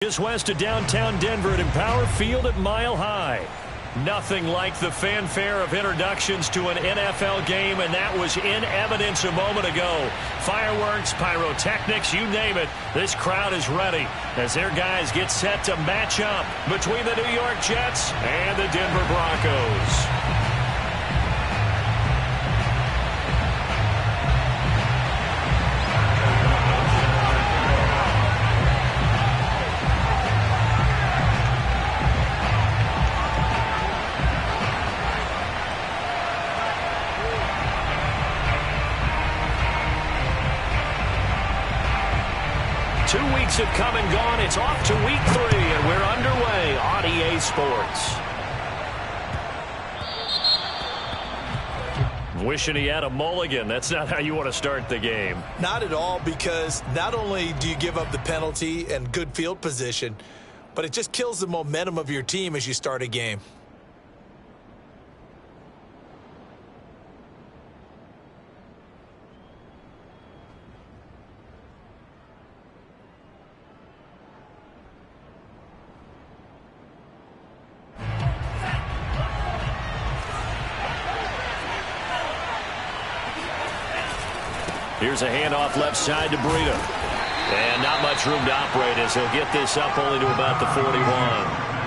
Just west of downtown Denver at Empower Field at Mile High. Nothing like the fanfare of introductions to an NFL game, and that was in evidence a moment ago. Fireworks, pyrotechnics, you name it. This crowd is ready as their guys get set to match up between the New York Jets and the Denver Broncos. 2 weeks have come and gone. It's off to week 3, and we're underway on EA Sports. Wishing he had a mulligan. That's not how you want to start the game. Not at all, because not only do you give up the penalty and good field position, but it just kills the momentum of your team as you start a game. Here's a handoff left side to Breida. And not much room to operate as he'll get this up only to about the 41.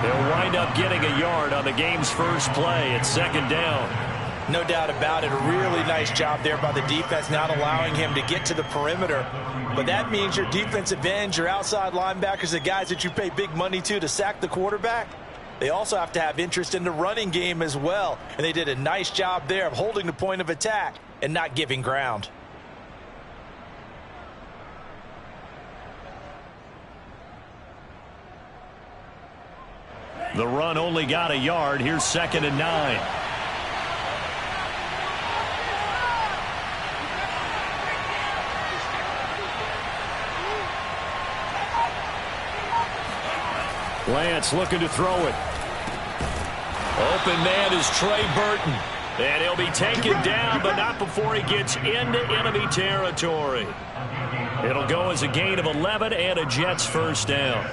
He'll wind up getting a yard on the game's first play. It's second down. No doubt about it. A really nice job there by the defense, not allowing him to get to the perimeter. But that means your defensive ends, your outside linebackers, the guys that you pay big money to sack the quarterback, they also have to have interest in the running game as well. And they did a nice job there of holding the point of attack and not giving ground. The run only got a yard. Here's 2nd and 9. Lance looking to throw it. Open man is Trey Burton. And he'll be taken down, but not before he gets into enemy territory. It'll go as a gain of 11 and a Jets first down.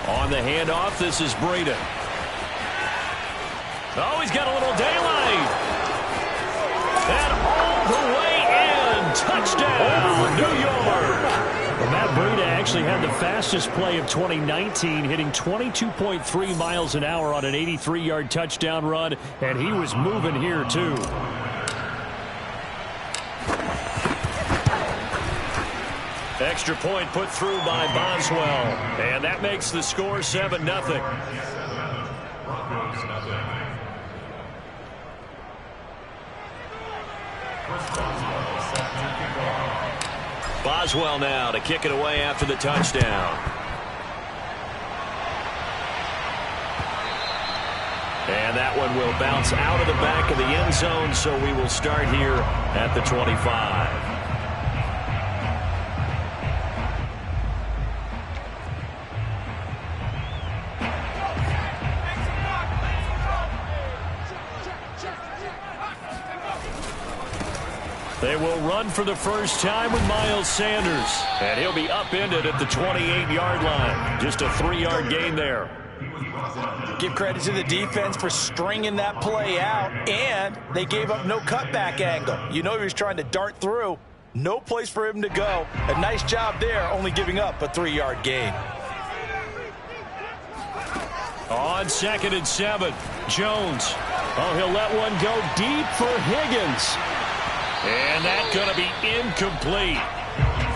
On the handoff, this is Breida. Oh, he's got a little daylight. And all the way in. Touchdown, New York. Well, Matt Breida actually had the fastest play of 2019, hitting 22.3 miles an hour on an 83-yard touchdown run, and he was moving here, too. Extra point put through by Boswell. And that makes the score 7-0. Boswell now to kick it away after the touchdown. And that one will bounce out of the back of the end zone, so we will start here at the 25. They will run for the first time with Miles Sanders. And he'll be upended at the 28-yard line. Just a 3-yard gain there. Give credit to the defense for stringing that play out, and they gave up no cutback angle. You know he was trying to dart through. No place for him to go. A nice job there, only giving up a 3-yard gain. On 2nd and 7, Jones. Oh, he'll let one go deep for Higgins. And that's going to be incomplete.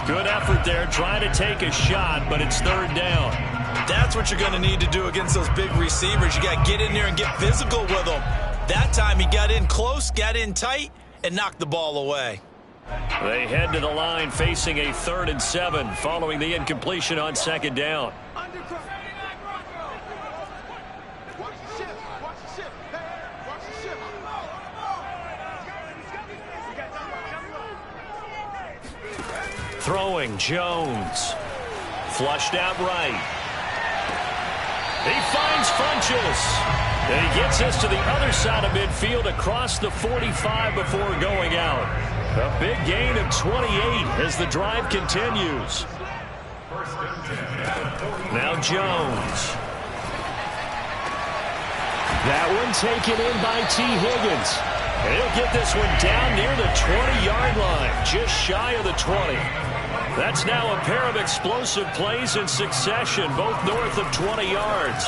Good effort there, trying to take a shot, but it's 3rd down. That's what you're going to need to do against those big receivers. You got to get in there and get physical with them. That time he got in close, got in tight, and knocked the ball away. They head to the line facing a 3rd and 7 following the incompletion on 2nd down. Throwing Jones. Flushed out right. He finds Funchess. And he gets us to the other side of midfield across the 45 before going out. A big gain of 28 as the drive continues. Now Jones. That one taken in by T. Higgins. And he'll get this one down near the 20-yard line, just shy of the 20. That's now a pair of explosive plays in succession, both north of 20 yards.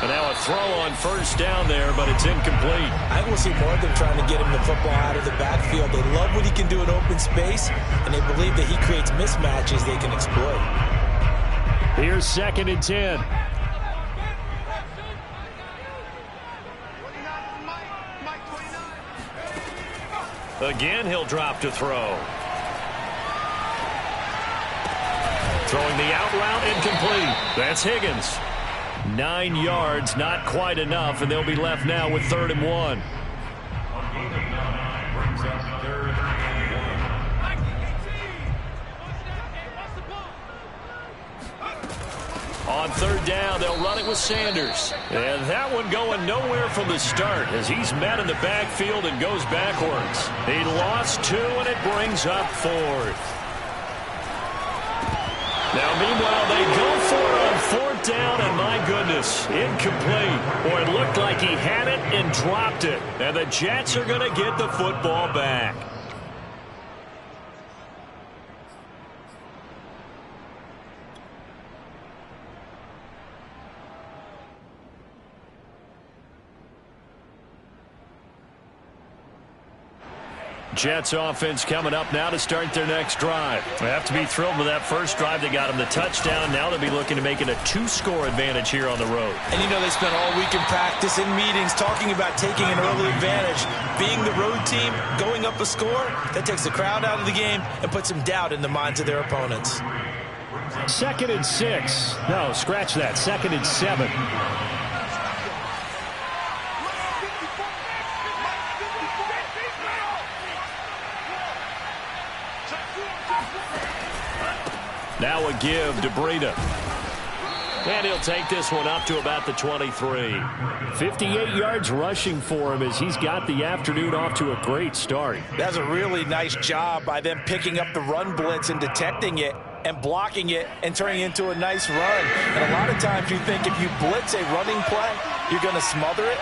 And now a throw on first down there, but it's incomplete. I think we'll see more of them trying to get him the football out of the backfield. They love what he can do in open space, and they believe that he creates mismatches they can exploit. Here's 2nd and 10. Again, he'll drop to throw. Throwing the out route, incomplete. That's Higgins. 9 yards, not quite enough, and they'll be left now with 3rd and 1. On 3rd down, they'll run it with Sanders. And that one going nowhere from the start as he's met in the backfield and goes backwards. He lost 2, and it brings up 4th. Now, meanwhile, they go for it on 4th down, and my goodness, incomplete. Boy, it looked like he had it and dropped it. And the Jets are going to get the football back. Jets offense coming up now to start their next drive. They have to be thrilled with that first drive. They got them the touchdown. Now they'll be looking to make it a 2-score advantage here on the road. And you know they spent all week in practice, in meetings, talking about taking an early advantage. Being the road team, going up a score, that takes the crowd out of the game and puts some doubt in the minds of their opponents. 2nd and 6. No, scratch that. 2nd and 7. Now a give to Breida. And he'll take this one up to about the 23. 58 yards rushing for him as he's got the afternoon off to a great start. That's a really nice job by them picking up the run blitz and detecting it and blocking it and turning it into a nice run. And a lot of times you think if you blitz a running play, you're going to smother it.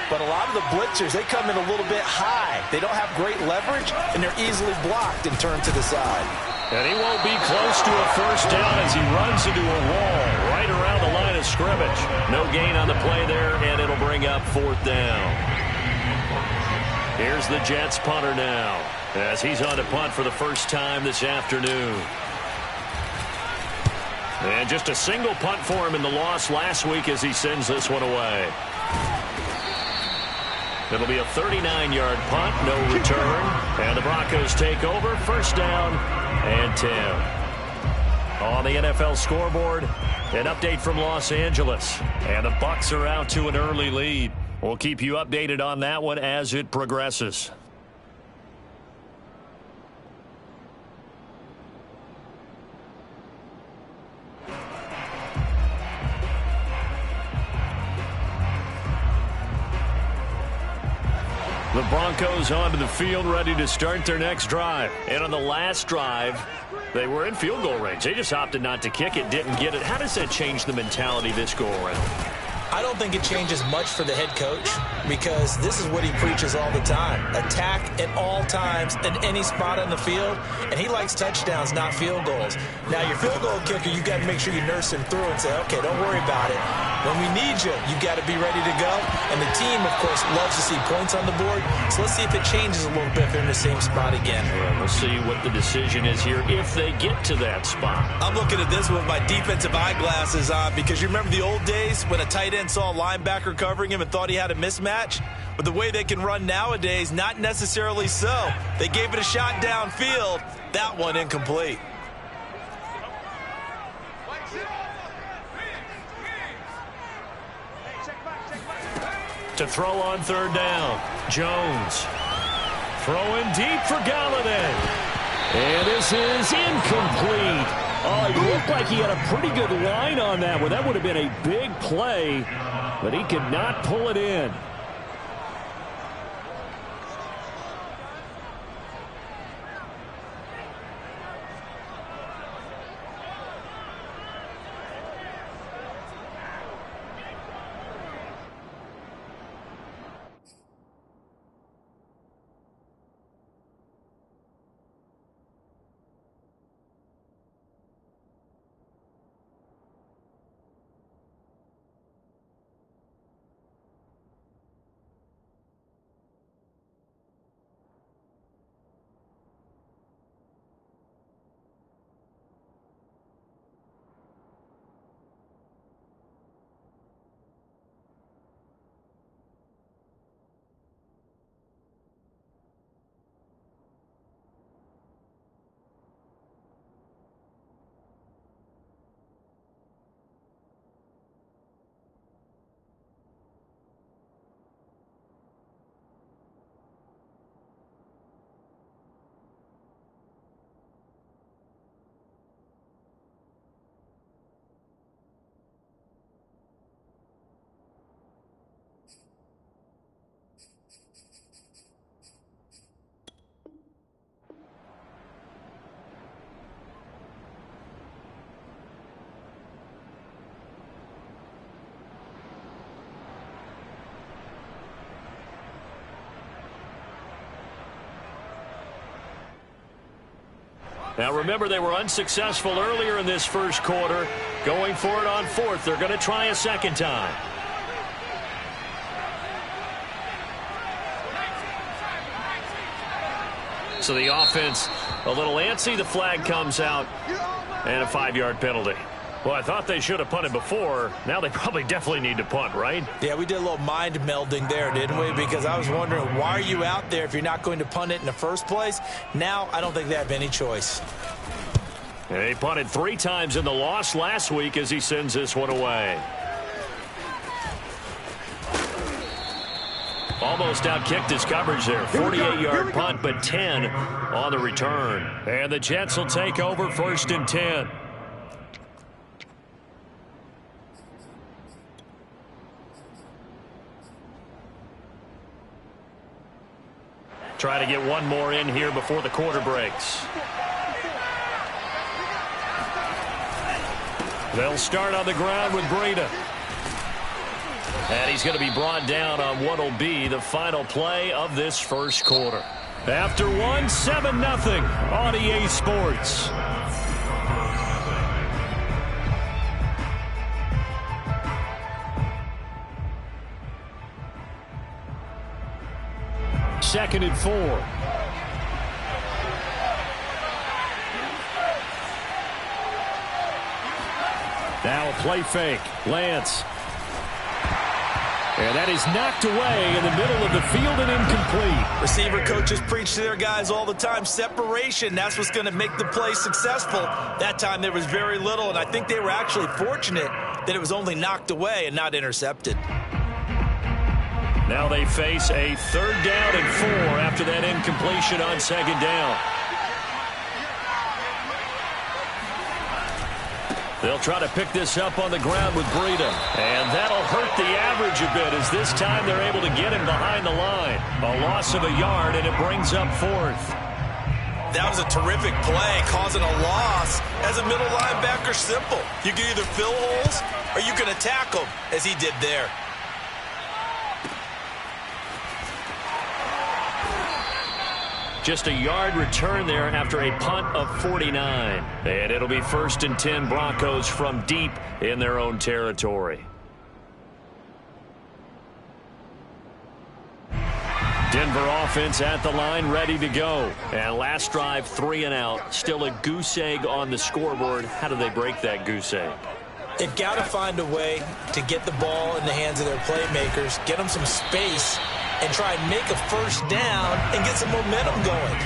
But a lot of the blitzers, they come in a little bit high. They don't have great leverage, and they're easily blocked and turned to the side. And he won't be close to a first down as he runs into a wall right around the line of scrimmage. No gain on the play there, and it'll bring up 4th down. Here's the Jets punter now as he's on to punt for the first time this afternoon. And just a single punt for him in the loss last week as he sends this one away. It'll be a 39-yard punt, no return. And the Broncos take over, first down and 10. On the NFL scoreboard, an update from Los Angeles. And the Bucs are out to an early lead. We'll keep you updated on that one as it progresses. The Broncos onto the field, ready to start their next drive. And on the last drive, they were in field goal range. They just opted not to kick it, didn't get it. How does that change the mentality this go around? I don't think it changes much for the head coach because this is what he preaches all the time. Attack at all times in any spot on the field, and he likes touchdowns, not field goals. Now, your field goal kicker, you've got to make sure you nurse him through and say, okay, don't worry about it. When we need you, you've got to be ready to go. And the team, of course, loves to see points on the board. So let's see if it changes a little bit if they're in the same spot again. Well, we'll see what the decision is here if they get to that spot. I'm looking at this with my defensive eyeglasses on because you remember the old days when a tight end saw a linebacker covering him and thought he had a mismatch? But the way they can run nowadays, not necessarily so. They gave it a shot downfield. That one incomplete. To throw on third down. Jones. Throwing deep for Galladay. And this is incomplete. Oh, he looked like he had a pretty good line on that one. That would have been a big play, but he could not pull it in. Now remember, they were unsuccessful earlier in this first quarter. Going for it on fourth. They're going to try a second time. So the offense a little antsy. The flag comes out and a 5-yard penalty. Well, I thought they should have punted before. Now they probably definitely need to punt, right? Yeah, we did a little mind melding there, didn't we? Because I was wondering, why are you out there if you're not going to punt it in the first place? Now I don't think they have any choice. And they punted 3 times in the loss last week as he sends this one away. Almost outkicked his coverage there. 48-yard punt, but 10 on the return. And the Jets will take over 1st and 10. Try to get one more in here before the quarter breaks. They'll start on the ground with Breida. And he's going to be brought down on what will be the final play of this first quarter. After one, 7-0 on EA Sports. Second and 4. Now a play fake. Lance. And that is knocked away in the middle of the field and incomplete. Receiver coaches preach to their guys all the time. Separation, that's what's going to make the play successful. That time there was very little, and I think they were actually fortunate that it was only knocked away and not intercepted. Now they face a 3rd down and 4 after that incompletion on 2nd down. They'll try to pick this up on the ground with Breida. And that'll hurt the average a bit as this time they're able to get him behind the line. A loss of a yard, and it brings up 4th. That was a terrific play, causing a loss. As a middle linebacker, simple. You can either fill holes or you can attack them, as he did there. Just a yard return there after a punt of 49. And it'll be 1st and 10 Broncos from deep in their own territory. Denver offense at the line, ready to go. And last drive, 3 and out. Still a goose egg on the scoreboard. How do they break that goose egg? They've got to find a way to get the ball in the hands of their playmakers, get them some space, and try and make a 1st down and get some momentum going.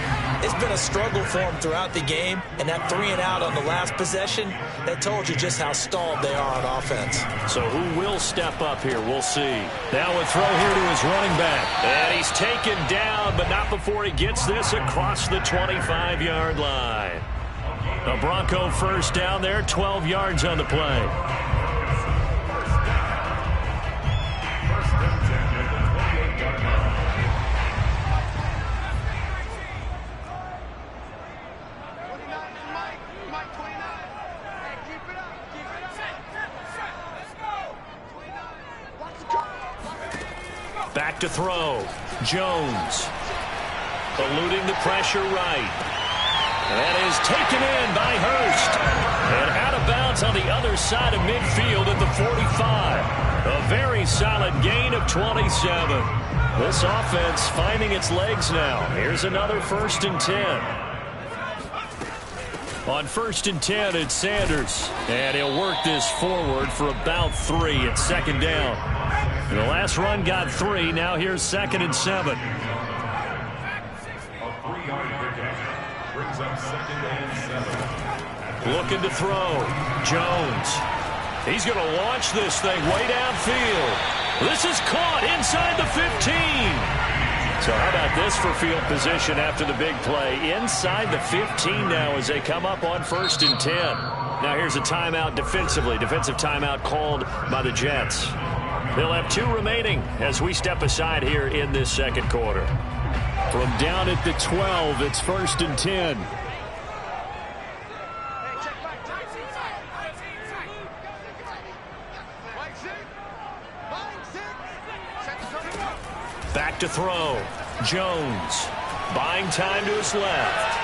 It's been a struggle for him throughout the game, and that 3-and-out on the last possession, that told you just how stalled they are on offense. So who will step up here? We'll see. Now a throw here to his running back. And he's taken down, but not before he gets this across the 25-yard line. A Bronco first down there, 12 yards on the play. Back to throw. Jones. Eluding the pressure right. That is taken in by Hurst. And out of bounds on the other side of midfield at the 45. A very solid gain of 27. This offense finding its legs now. Here's another 1st and 10. On 1st and 10, it's Sanders. And he'll work this forward for about 3 at 2nd down. And the last run got 3. Now here's 2nd and 7. Looking to throw. Jones. He's going to launch this thing way downfield. This is caught inside the 15. So how about this for field position after the big play? Inside the 15 now as they come up on 1st and 10. Now here's a timeout defensively. Defensive timeout called by the Jets. They'll have 2 remaining as we step aside here in this second quarter. From down at the 12, it's 1st and 10. Back to throw. Jones. Buying time to his left.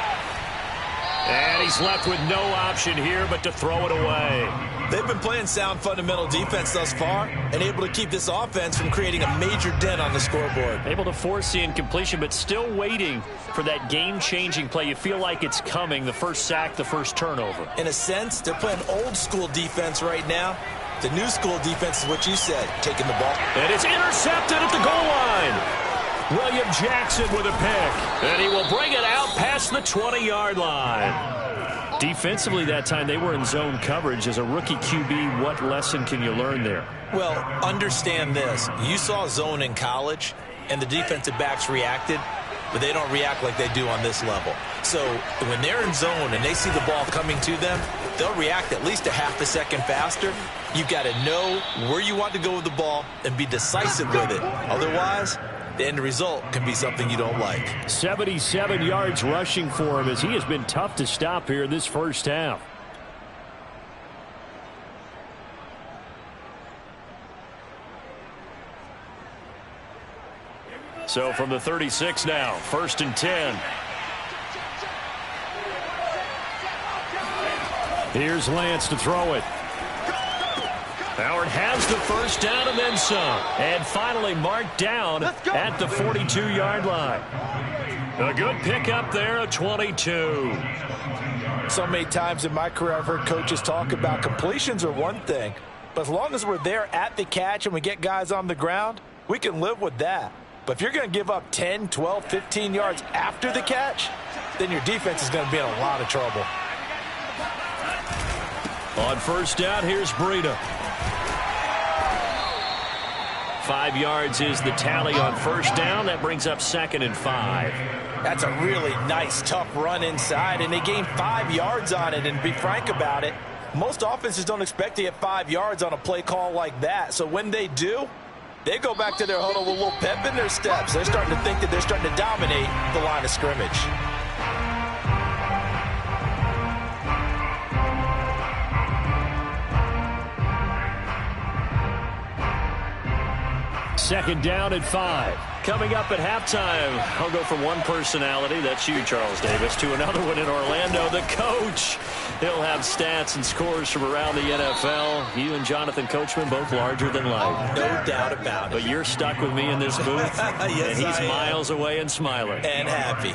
And he's left with no option here but to throw it away. They've been playing sound fundamental defense thus far and able to keep this offense from creating a major dent on the scoreboard. Able to force the incompletion, but still waiting for that game-changing play. You feel like it's coming, the first sack, the first turnover. In a sense, they're playing old-school defense right now. The new school defense is what you said, taking the ball. And it's intercepted at the goal line. William Jackson with a pick. And he will bring it out past the 20-yard line. Defensively that time, they were in zone coverage. As a rookie QB, what lesson can you learn there? Well, understand this. You saw zone in college, and the defensive backs reacted, but they don't react like they do on this level. So when they're in zone and they see the ball coming to them, they'll react at least a half a second faster. You've got to know where you want to go with the ball and be decisive with it. Otherwise, the end result can be something you don't like. 77 yards rushing for him as he has been tough to stop here in this first half. So from the 36 now, 1st and 10. Here's Lance to throw it. Howard has the first down and then some. And finally marked down at the 42-yard line. A good pickup there of 22. So many times in my career I've heard coaches talk about completions are one thing, but as long as we're there at the catch and we get guys on the ground, we can live with that. But if you're going to give up 10, 12, 15 yards after the catch, then your defense is going to be in a lot of trouble. On first down, here's Breida. 5 yards is the tally on first down. That brings up 2nd and 5. That's a really nice, tough run inside, and they gained 5 yards on it. And to be frank about it, most offenses don't expect to get 5 yards on a play call like that. So when they do, they go back to their huddle with a little pep in their steps. They're starting to think that they're starting to dominate the line of scrimmage. Second down at 5. Coming up at halftime, I'll go from one personality, that's you, Charles Davis, to another one in Orlando, the coach. He'll have stats and scores from around the NFL. You and Jonathan Coachman, both larger than life. No doubt about it. But you're stuck with me in this booth, yes, and he's miles away and smiling. And happy.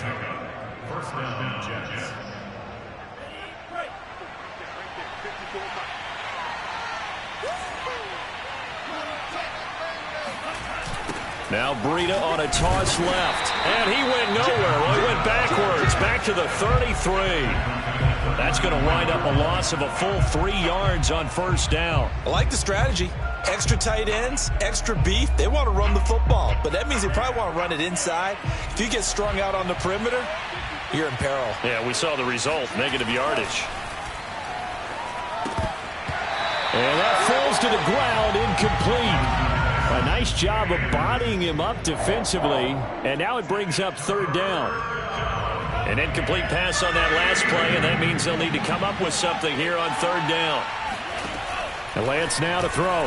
First down, Jets. Now Breida on a toss left. And he went nowhere. Well, he went backwards. Back to the 33. That's going to wind up a loss of a full 3 yards on first down. I like the strategy. Extra tight ends, extra beef. They want to run the football, but that means they probably want to run it inside. If you get strung out on the perimeter, you're in peril. Yeah, we saw the result, negative yardage. And that falls to the ground, incomplete. A nice job of bodying him up defensively, and now it brings up third down. An incomplete pass on that last play, and that means they'll need to come up with something here on third down. And Lance now to throw.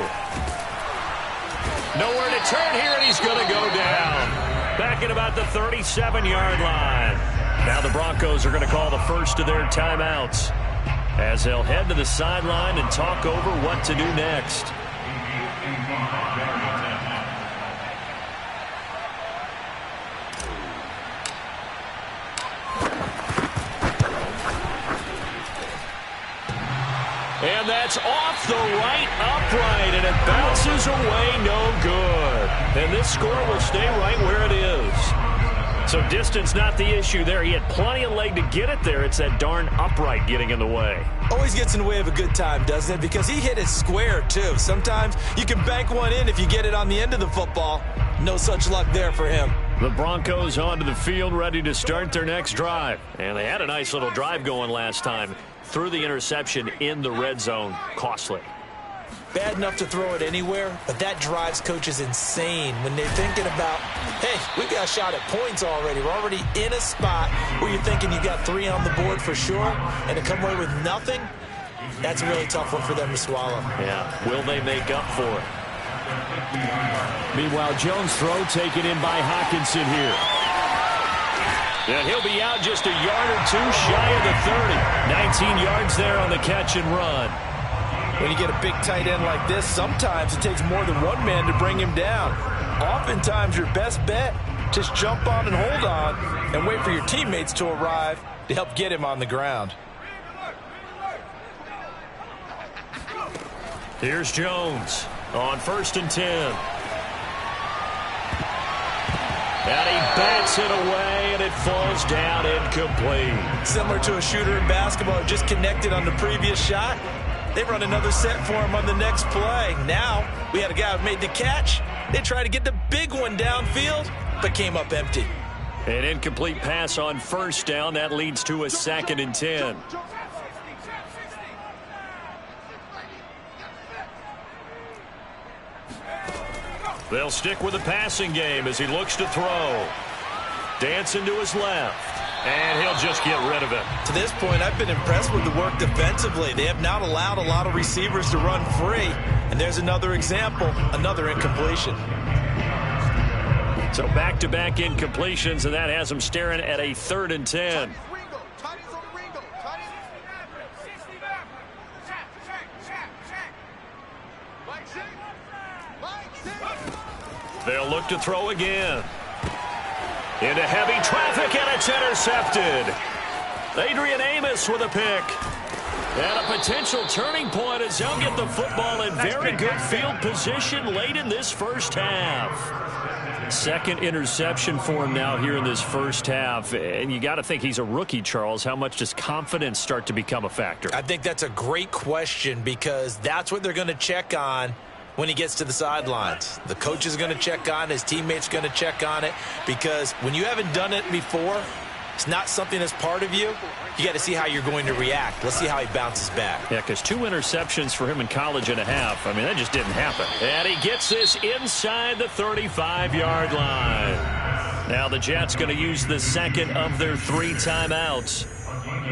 Nowhere to turn here, and he's going to go down. Back at about the 37-yard line. Now the Broncos are going to call the first of their timeouts as they'll head to the sideline and talk over what to do next. And that's off the right upright, and it bounces away no good. And this score will stay right where it is. So distance not the issue there. He had plenty of leg to get it there. It's that darn upright getting in the way. Always gets in the way of a good time, doesn't it? Because he hit it square, too. Sometimes you can bank one in if you get it on the end of the football. No such luck there for him. The Broncos onto the field, ready to start their next drive. And they had a nice little drive going last time. Threw the interception in the red zone. Costly. Bad enough to throw it anywhere, but that drives coaches insane when they're thinking about, hey, we've got a shot at points already. We're already in a spot where you're thinking you got 3 on the board for sure, and to come away with nothing, that's a really tough one for them to swallow. Yeah, will they make up for it? Meanwhile, Jones' throw taken in by Hockenson here. And he'll be out just a yard or two shy of the 30. 19 yards there on the catch and run. When you get a big tight end like this, sometimes it takes more than one man to bring him down. Oftentimes, your best bet, just jump on and hold on and wait for your teammates to arrive to help get him on the ground. Here's Jones on 1st and 10. And he bats it away, and it falls down incomplete. Similar to a shooter in basketball who just connected on the previous shot. They run another set for him on the next play. Now, we had a guy who made the catch. They tried to get the big one downfield, but came up empty. An incomplete pass on first down. That leads to a 2nd and 10. They'll stick with the passing game as he looks to throw. Dancing to his left. And he'll just get rid of it. To this point, I've been impressed with the work defensively. They have not allowed a lot of receivers to run free. And there's another example, another incompletion. So back-to-back incompletions, and that has them staring at a 3rd and 10. They'll look to throw again. Into heavy traffic, and it's intercepted. Adrian Amos with a pick. And a potential turning point as they'll get the football in very good field position late in this first half. 2nd interception for him now here in this first half. And you got to think he's a rookie, Charles. How much does confidence start to become a factor? I think that's a great question because that's what they're going to check on when he gets to the sidelines. The coach is going to check on it. His teammates going to check on it because when you haven't done it before, it's not something that's part of you. You got to see how you're going to react. Let's see how he bounces back. Yeah, because 2 interceptions for him in college and a half. I mean, that just didn't happen. And he gets this inside the 35-yard line. Now the Jets going to use the 2nd of their 3 timeouts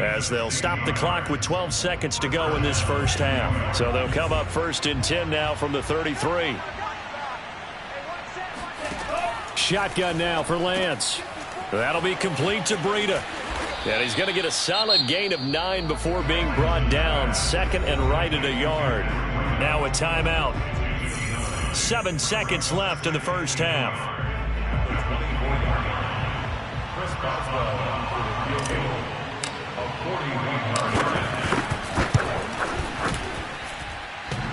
as they'll stop the clock with 12 seconds to go in this first half. So they'll come up 1st and 10 now from the 33. Shotgun now for Lance. That'll be complete to Breida. And he's going to get a solid gain of 9 before being brought down. 2nd and right at a yard. Now a timeout. 7 seconds left in the first half.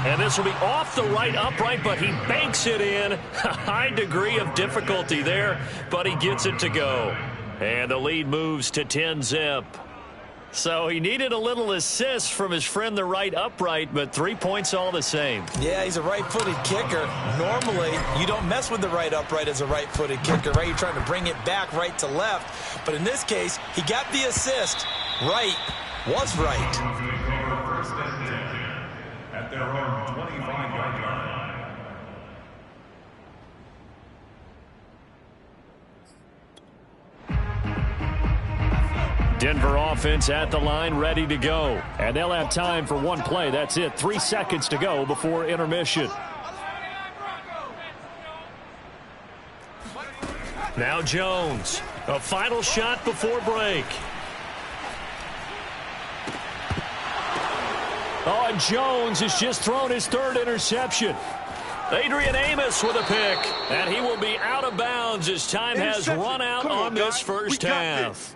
And this will be off the right upright, but he banks it in. A high degree of difficulty there, but he gets it to go. And the lead moves to 10-zip. So he needed a little assist from his friend the right upright, but 3 points all the same. Yeah, he's a right-footed kicker. Normally, you don't mess with the right upright as a right-footed kicker, right? You're trying to bring it back right to left. But in this case, he got the assist. Right was right. First and 10 at their own 25-yard line. Denver offense at the line, ready to go. And they'll have time for one play. That's it. 3 seconds to go before intermission. Now Jones. A final shot before break. Oh, and Jones has just thrown his 3rd interception. Adrian Amos with a pick. And he will be out of bounds as time has run out on this first half.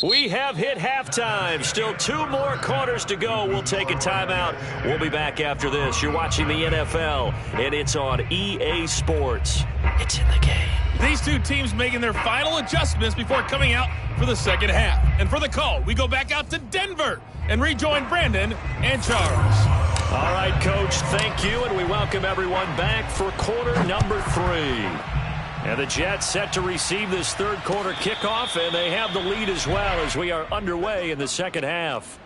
We have hit halftime. Still 2 more quarters to go. We'll take a timeout. We'll be back after this. You're watching the NFL, and it's on EA Sports. It's in the game. These two teams making their final adjustments before coming out for the second half. And for the call, we go back out to Denver and rejoin Brandon and Charles. All right, Coach, thank you, and we welcome everyone back for quarter number 3. And the Jets set to receive this 3rd quarter kickoff, and they have the lead as well as we are underway in the second half.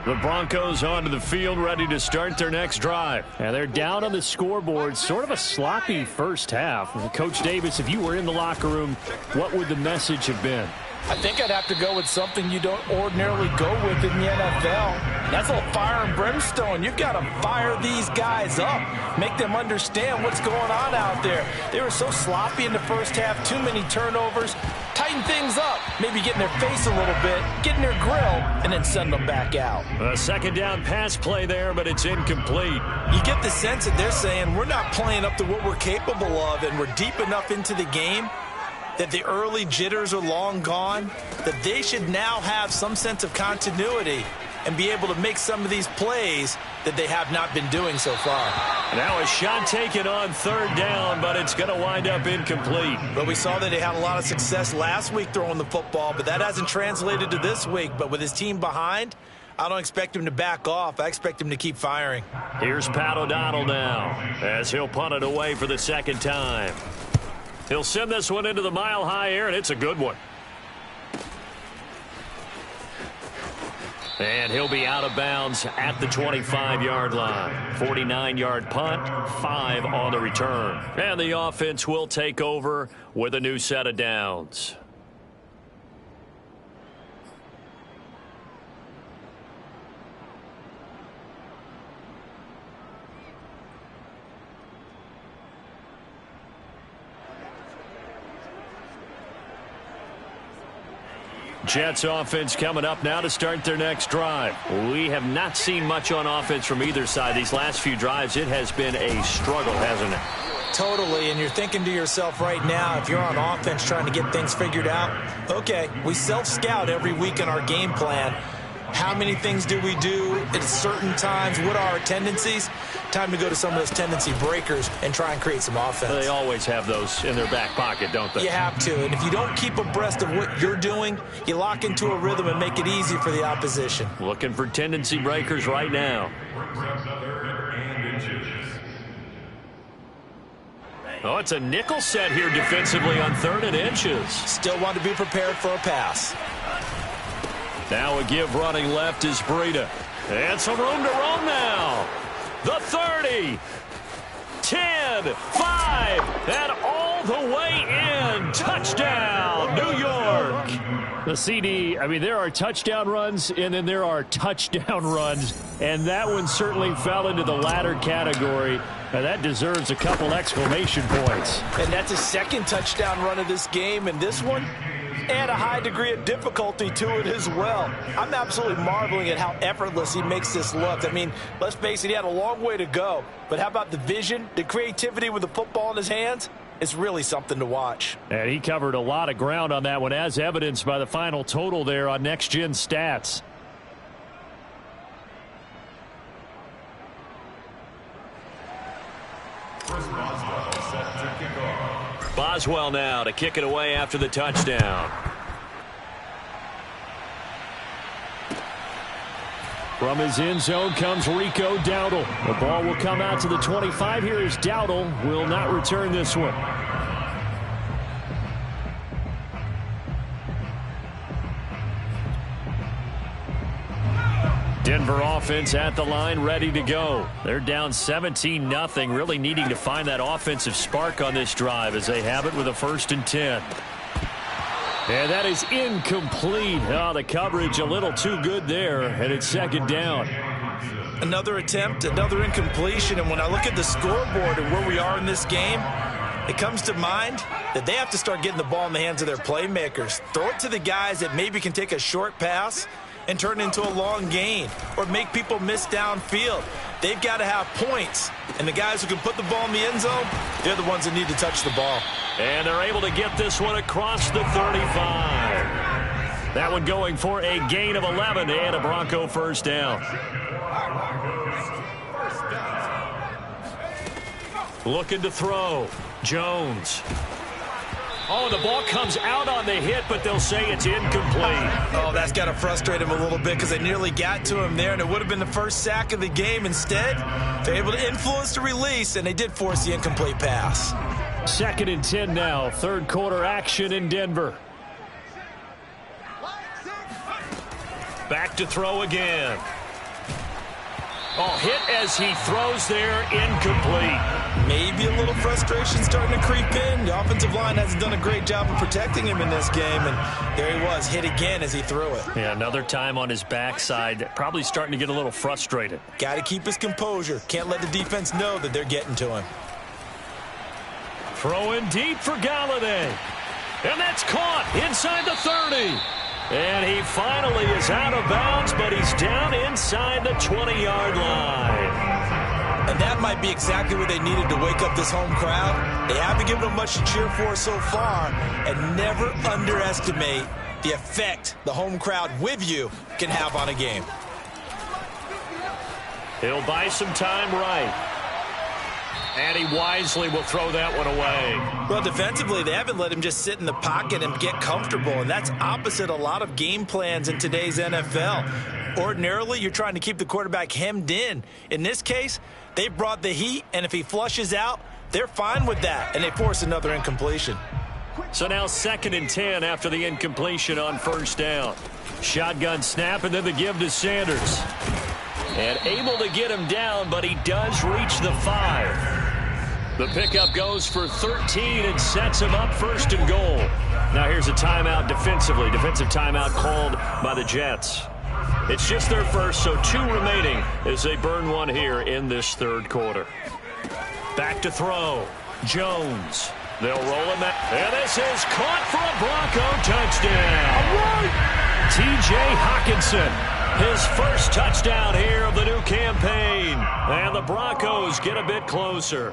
The Broncos onto the field, ready to start their next drive. And they're down on the scoreboard. Sort of a sloppy first half. Coach Davis, if you were in the locker room, what would the message have been? I think I'd have to go with something you don't ordinarily go with in the NFL. That's a fire and brimstone. You've got to fire these guys up. Make them understand what's going on out there. They were so sloppy in the first half. Too many turnovers. Tighten things up. Maybe get in their face a little bit. Get in their grill. And then send them back out. A second down pass play there, but it's incomplete. You get the sense that they're saying we're not playing up to what we're capable of, and we're deep enough into the game that the early jitters are long gone, that they should now have some sense of continuity and be able to make some of these plays that they have not been doing so far. Now a shot taken on 3rd down, but it's going to wind up incomplete. But we saw that they had a lot of success last week throwing the football, but that hasn't translated to this week. But with his team behind, I don't expect him to back off. I expect him to keep firing. Here's Pat O'Donnell now as he'll punt it away for the 2nd time. He'll send this one into the mile-high air, and it's a good one. And he'll be out of bounds at the 25-yard line. 49-yard punt, 5 on the return. And the offense will take over with a new set of downs. Jets offense coming up now to start their next drive. We have not seen much on offense from either side. These last few drives, it has been a struggle, hasn't it? Totally, and you're thinking to yourself right now, if you're on offense trying to get things figured out, okay, we self-scout every week in our game plan. How many things do we do at certain times? What are our tendencies? Time to go to some of those tendency breakers and try and create some offense. They always have those in their back pocket, don't they? You have to, and if you don't keep abreast of what you're doing, you lock into a rhythm and make it easy for the opposition. Looking for tendency breakers right now. Oh, it's a nickel set here defensively on 3rd and inches. Still want to be prepared for a pass. Now a give running left is Breida. And some room to roam now. The 30, 10, 5, and all the way in. Touchdown, New York. The CD, I mean, there are touchdown runs, and then there are touchdown runs. And that one certainly fell into the latter category. And that deserves a couple exclamation points. And that's his 2nd touchdown run of this game. And this one, and a high degree of difficulty to it as well. I'm absolutely marveling at how effortless he makes this look. I mean, let's face it, he had a long way to go. But how about the vision, the creativity with the football in his hands? It's really something to watch. And he covered a lot of ground on that one, as evidenced by the final total there on Next Gen Stats. Boswell now to kick it away after the touchdown. From his end zone comes Rico Dowdle. The ball will come out to the 25 here as Dowdle will not return this one. Denver offense at the line, ready to go. They're down 17-0, really needing to find that offensive spark on this drive as they have it with a 1st and 10. And that is incomplete. Oh, the coverage a little too good there, and it's 2nd down. Another attempt, another incompletion, and when I look at the scoreboard and where we are in this game, it comes to mind that they have to start getting the ball in the hands of their playmakers. Throw it to the guys that maybe can take a short pass and turn it into a long gain or make people miss downfield. They've got to have points, and the guys who can put the ball in the end zone, they're the ones that need to touch the ball. And they're able to get this one across the 35. That one going for a gain of 11 and a Bronco 1st down. Looking to throw. Jones. Oh, the ball comes out on the hit, but they'll say it's incomplete. Oh, that's got to frustrate him a little bit because they nearly got to him there, and it would have been the first sack of the game. Instead, they're able to influence the release, and they did force the incomplete pass. 2nd and 10 now. 3rd quarter action in Denver. Back to throw again. Oh, hit as he throws there, incomplete. Maybe a little frustration starting to creep in. The offensive line hasn't done a great job of protecting him in this game, and there he was, hit again as he threw it. Yeah, another time on his backside, probably starting to get a little frustrated. Got to keep his composure. Can't let the defense know that they're getting to him. Throwing deep for Galladay. And that's caught inside the 30. And he finally is out of bounds, but he's down inside the 20-yard line. And that might be exactly what they needed to wake up this home crowd. They haven't given them much to cheer for so far, and never underestimate the effect the home crowd with you can have on a game. He'll buy some time right. And he wisely will throw that one away. Well, defensively, they haven't let him just sit in the pocket and get comfortable, and that's opposite a lot of game plans in today's NFL. Ordinarily, you're trying to keep the quarterback hemmed in. In this case, they brought the heat, and if he flushes out, they're fine with that, and they force another incompletion. So now 2nd and 10 after the incompletion on 1st down. Shotgun snap, and then the give to Sanders. And able to get him down, but he does reach the 5. The pickup goes for 13 and sets him up 1st and goal. Now here's a timeout defensively. Defensive timeout called by the Jets. It's just their first, so 2 remaining as they burn one here in this 3rd quarter. Back to throw. Jones. They'll roll him out. And this is caught for a Bronco touchdown. T.J. Hockenson. His first touchdown here of the new campaign. And the Broncos get a bit closer.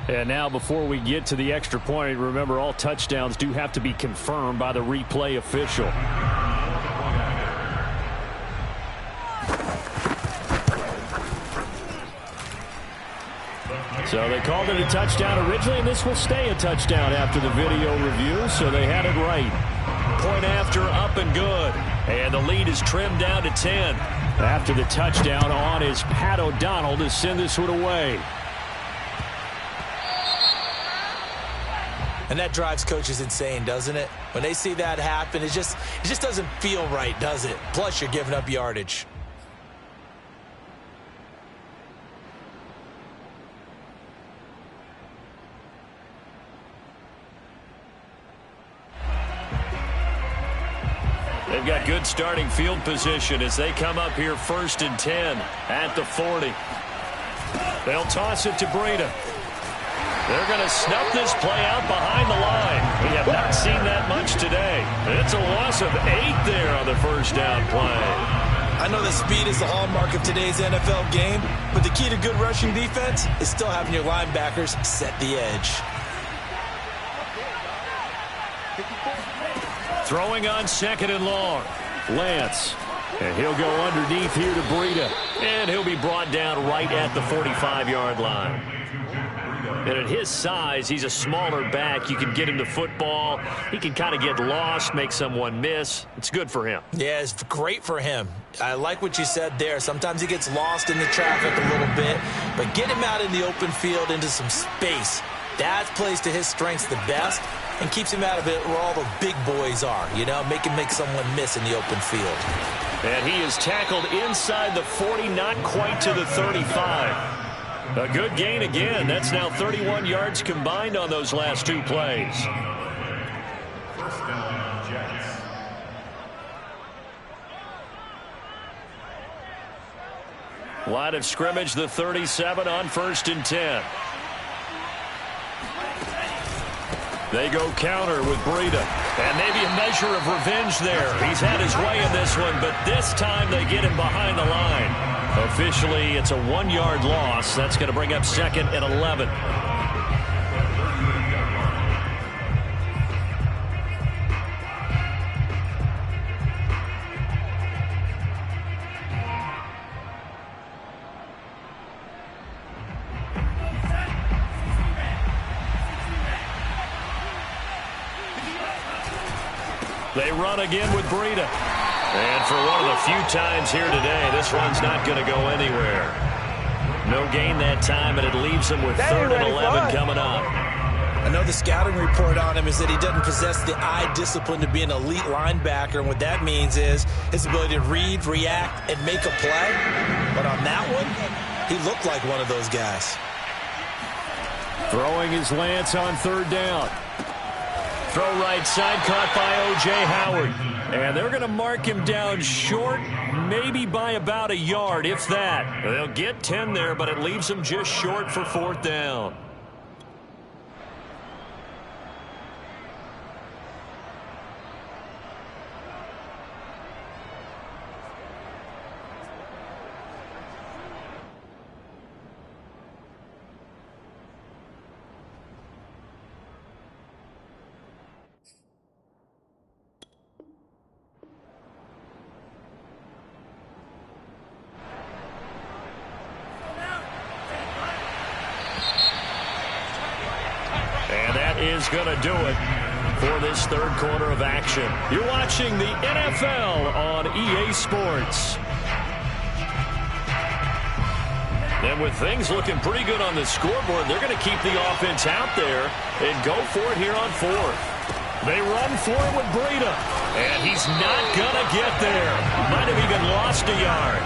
And now before we get to the extra point, remember all touchdowns do have to be confirmed by the replay official. So they called it a touchdown originally, and this will stay a touchdown after the video review, so they had it right. Point after, up and good. And the lead is trimmed down to 10. After the touchdown on is Pat O'Donnell to send this one away. And that drives coaches insane, doesn't it? When they see that happen, it just doesn't feel right, does it? Plus, you're giving up yardage. They've got good starting field position as they come up here 1st and 10 at the 40. They'll toss it to Breida. They're going to snuff this play out behind the line. We have not Not seen that much today. It's a loss of 8 there on the first down play. I know that speed is the hallmark of today's NFL game, but the key to good rushing defense is still having your linebackers set the edge. Throwing on 2nd and long. Lance. And he'll go underneath here to Breida. And he'll be brought down right at the 45-yard line. And at his size, he's a smaller back. You can get him the football. He can kind of get lost, make someone miss. It's good for him. Yeah, it's great for him. I like what you said there. Sometimes he gets lost in the traffic a little bit, but get him out in the open field into some space. That plays to his strengths the best and keeps him out of it where all the big boys are, you know, make him make someone miss in the open field. And he is tackled inside the 40, not quite to the 35. A good gain again. That's now 31 yards combined on those last 2 plays. First down, Jets. Line of scrimmage, the 37 on 1st and 10. They go counter with Breida. And maybe a measure of revenge there. He's had his way in this one, but this time they get him behind the line. Officially, it's a 1-yard loss. That's going to bring up 2nd and 11. They run again with Breida. And for one of the few times here today, this one's not going to go anywhere. No gain that time, and it leaves him with 3rd and 11 coming up. I know the scouting report on him is that he doesn't possess the eye discipline to be an elite linebacker, and what that means is his ability to read, react, and make a play. But on that one, he looked like one of those guys. Throwing his Lance on 3rd down. Throw right side, caught by O.J. Howard. And they're going to mark him down short, maybe by about 1 yard, if that. They'll get 10 there, but it leaves him just short for 4th down. Is going to do it for this 3rd quarter of action. You're watching the NFL on EA Sports. And with things looking pretty good on the scoreboard, they're going to keep the offense out there and go for it here on 4th. They run for it with Breida. And he's not going to get there. Might have even lost a yard.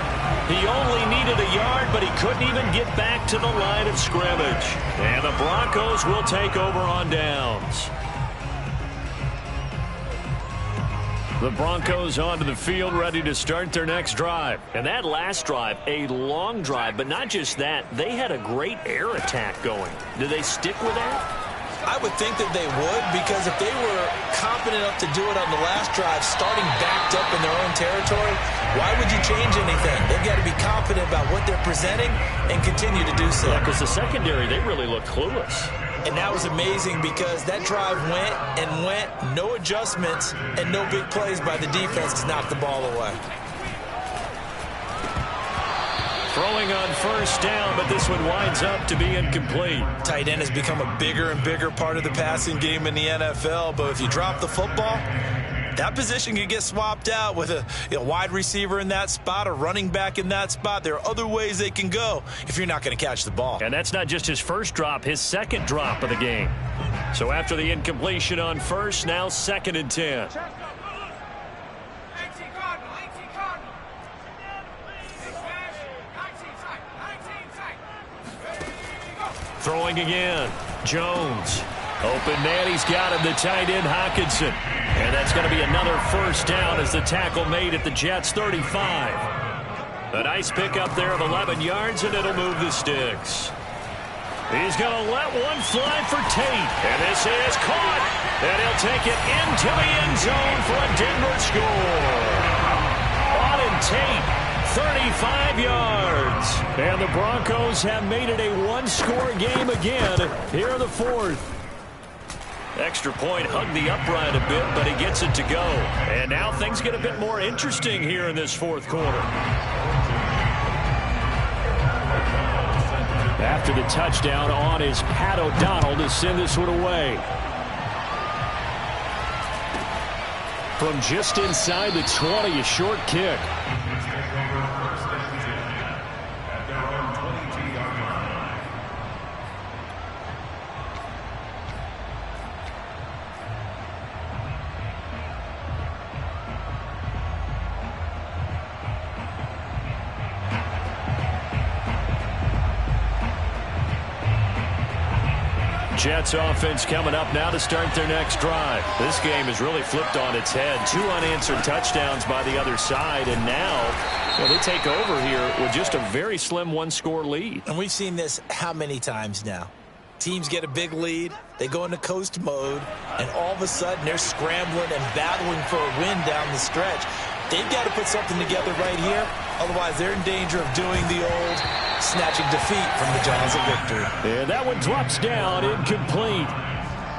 He only needed a yard, but he couldn't even get back to the line of scrimmage. And the Broncos will take over on downs. The Broncos onto the field, ready to start their next drive. And that last drive, a long drive, but not just that. They had a great air attack going. Do they stick with that? I would think that they would, because if they were confident enough to do it on the last drive, starting backed up in their own territory, why would you change anything? They've got to be confident about what they're presenting and continue to do so. Yeah, because the secondary, they really looked clueless. And that was amazing because that drive went and went, no adjustments, and no big plays by the defense to knock the ball away. Throwing on 1st down, but this one winds up to be incomplete. Tight end has become a bigger and bigger part of the passing game in the NFL, but if you drop the football, that position can get swapped out with a wide receiver in that spot, a running back in that spot. There are other ways they can go if you're not going to catch the ball. And that's not just his first drop, his 2nd drop of the game. So after the incompletion on 1st, now 2nd and 10. Throwing again. Jones. Open man. He's got him, the tight end, Hockenson. And that's going to be another 1st down as the tackle made at the Jets' 35. A nice pickup there of 11 yards, and it'll move the sticks. He's going to let one fly for Tate. And this is caught. And he'll take it into the end zone for a Denver score. Auden Tate, 35 yards. And the Broncos have made it a one-score game again here in the fourth. Extra point hugged the upright a bit, but he gets it to go. And now things get a bit more interesting here in this fourth quarter. After the touchdown, on is Pat O'Donnell to send this one away. From just inside the 20, a short kick. Jets offense coming up now to start their next drive. This game is really flipped on its head. 2 unanswered touchdowns by the other side, and now they take over here with just a very slim one-score lead. And we've seen this how many times now? Teams get a big lead, they go into coast mode, and all of a sudden they're scrambling and battling for a win down the stretch. They've got to put something together right here. Otherwise, they're in danger of doing the old snatching defeat from the jaws of victory. And that one drops down, incomplete.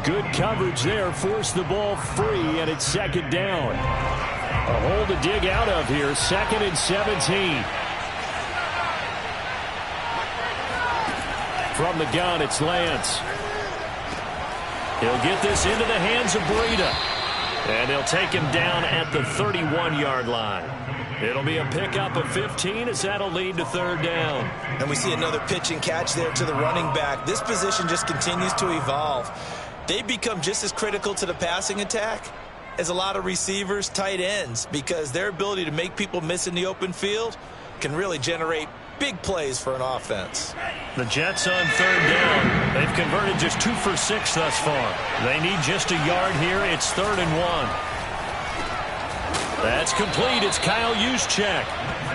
Good coverage there, forced the ball free, and it's second down. A hole to dig out of here, 2nd and 17. From the gun, it's Lance. He'll get this into the hands of Breida. And he'll take him down at the 31-yard line. It'll be a pickup of 15 as that'll lead to third down. And we see another pitch and catch there to the running back. This position just continues to evolve. They become just as critical to the passing attack as a lot of receivers, tight ends, because their ability to make people miss in the open field can really generate big plays for an offense. The Jets on third down. They've converted just 2 for 6 thus far. They need just a yard here. It's 3rd and 1. That's complete. It's Kyle Juszczyk.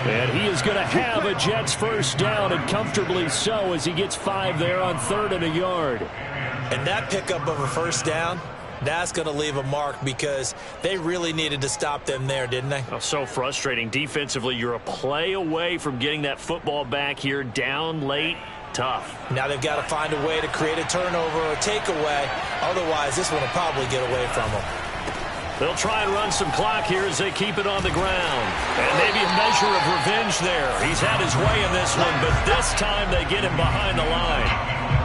And he is going to have a Jets first down, and comfortably so, as he gets 5 there on 3rd and a yard. And that pickup of a first down, that's going to leave a mark because they really needed to stop them there, didn't they? Oh, so frustrating. Defensively, you're a play away from getting that football back here, down late. Tough. Now they've got to find a way to create a turnover or a takeaway. Otherwise, this one will probably get away from them. They'll try and run some clock here as they keep it on the ground. And maybe a measure of revenge there. He's had his way in this one, but this time they get him behind the line.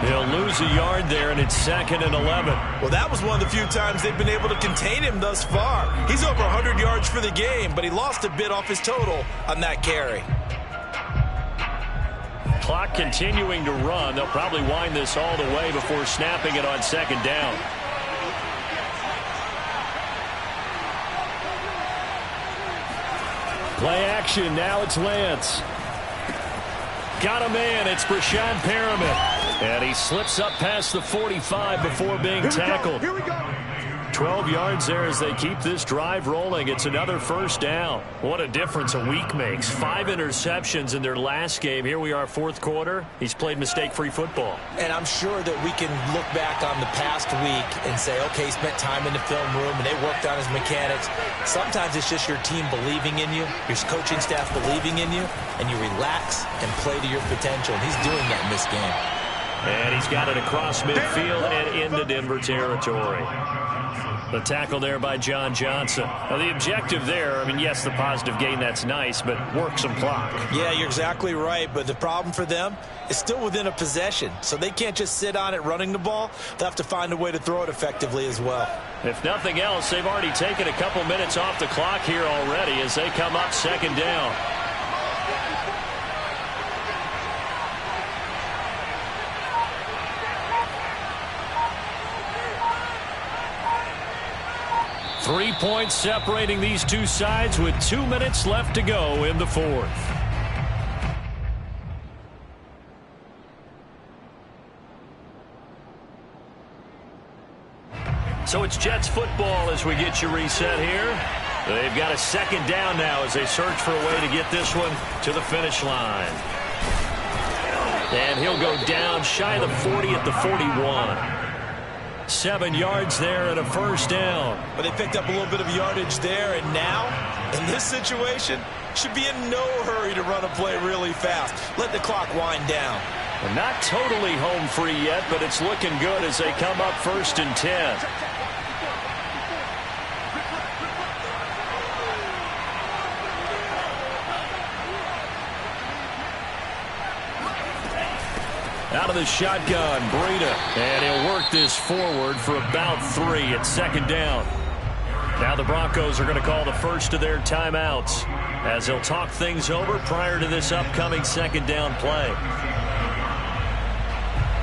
He'll lose a yard there, and it's 2nd and 11. Well, that was one of the few times they've been able to contain him thus far. He's over 100 yards for the game, but he lost a bit off his total on that carry. Clock continuing to run. They'll probably wind this all the way before snapping it on 2nd down. Play action. Now it's Lance. Got a man. It's Brashad Perriman. And he slips up past the 45 before being tackled. Here we go. 12 yards there as they keep this drive rolling. It's another first down. What a difference a week makes. 5 interceptions in their last game. Here we are, fourth quarter. He's played mistake-free football. And I'm sure that we can look back on the past week and say, okay, he spent time in the film room and they worked on his mechanics. Sometimes it's just your team believing in you, your coaching staff believing in you, and you relax and play to your potential. And he's doing that in this game. And he's got it across midfield and into Denver territory. The tackle there by John Johnson. Now, the objective there, I mean, yes, the positive gain, that's nice, but work some clock. Yeah, you're exactly right, but the problem for them is still within a possession, so they can't just sit on it running the ball. They'll have to find a way to throw it effectively as well. If nothing else, they've already taken a couple minutes off the clock here already as they come up 2nd down. Three points separating these two sides with 2 minutes left to go in the fourth. So it's Jets football as we get you reset here. They've got a 2nd down now as they search for a way to get this one to the finish line. And he'll go down shy of the 40 at the 41. 7 yards there and a first down. But they picked up a little bit of yardage there, and now, in this situation, should be in no hurry to run a play really fast. Let the clock wind down. Well, not totally home free yet, but it's looking good as they come up 1st and 10. Out of the shotgun, Breida. And he'll work this forward for about 3 at 2nd down. Now the Broncos are going to call the first of their timeouts as they'll talk things over prior to this upcoming 2nd down play.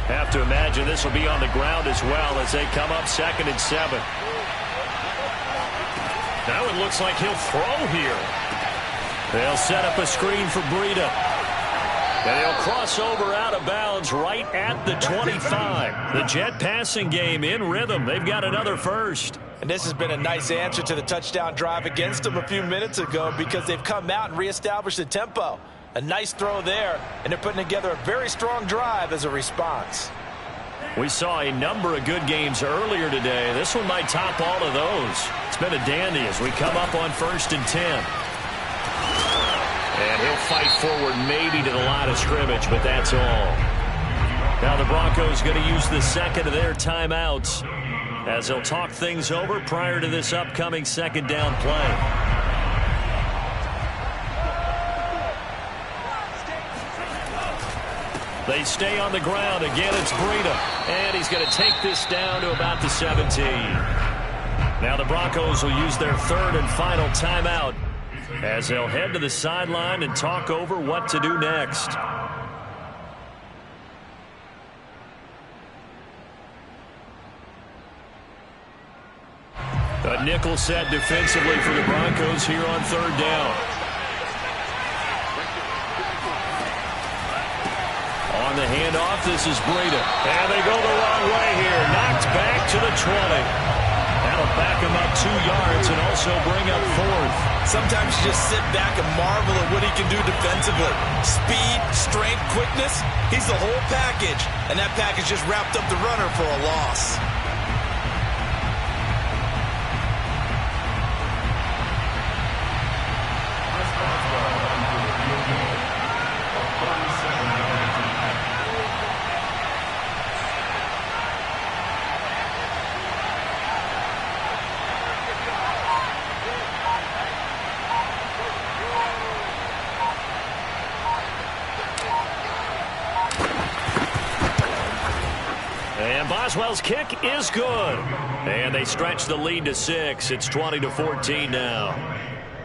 Have to imagine this will be on the ground as well as they come up 2nd and 7. Now it looks like he'll throw here. They'll set up a screen for Breida. And he'll cross over out of bounds right at the 25. The Jet passing game in rhythm. They've got another first. And this has been a nice answer to the touchdown drive against them a few minutes ago because they've come out and reestablished the tempo. A nice throw there, and they're putting together a very strong drive as a response. We saw a number of good games earlier today. This one might top all of those. It's been a dandy as we come up on 1st and 10. And he'll fight forward maybe to the line of scrimmage, but that's all. Now the Broncos going to use the second of their timeouts as they'll talk things over prior to this upcoming 2nd down play. They stay on the ground. Again, it's Breida. And he's going to take this down to about the 17. Now the Broncos will use their 3rd and final timeout as they'll head to the sideline and talk over what to do next. A nickel set defensively for the Broncos here on 3rd down. On the handoff, this is Breida. And they go the wrong way here. Knocked back to the 20. That'll back him up 2 yards and also bring up 4th. Sometimes you just sit back and marvel at what he can do defensively. Speed, strength, quickness. He's the whole package. And that package just wrapped up the runner for a loss. Boswell's kick is good. And they stretch the lead to 6. It's 20-14 now.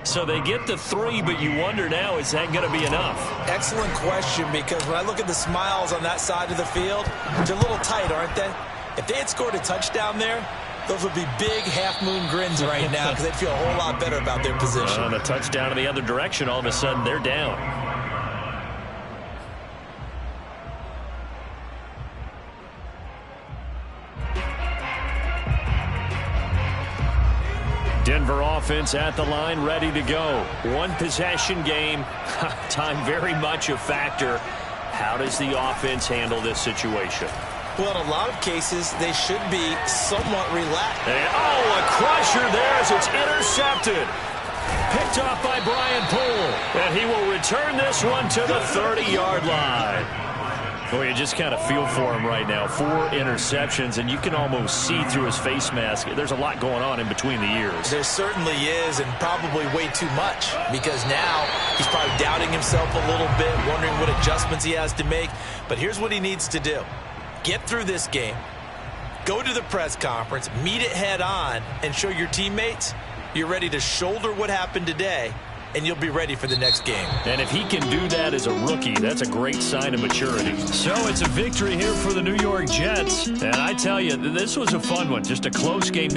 So they get the 3, but you wonder now, is that going to be enough? Excellent question, because when I look at the smiles on that side of the field, they're a little tight, aren't they? If they had scored a touchdown there, those would be big half-moon grins right now because they'd feel a whole lot better about their position. On a touchdown in the other direction, all of a sudden they're down. Denver offense at the line, ready to go. One possession game. Time very much a factor. How does the offense handle this situation? Well, in a lot of cases, they should be somewhat relaxed. And, a crusher there as it's intercepted. Picked off by Brian Poole. And he will return this one to the 30-yard line. Boy, you just kind of feel for him right now. 4 interceptions, and you can almost see through his face mask. There's a lot going on in between the ears. There certainly is, and probably way too much, because now he's probably doubting himself a little bit, wondering what adjustments he has to make. But here's what he needs to do. Get through this game, go to the press conference, meet it head on, and show your teammates you're ready to shoulder what happened today, and you'll be ready for the next game. And if he can do that as a rookie, that's a great sign of maturity. So it's a victory here for the New York Jets. And I tell you, this was a fun one. Just a close game.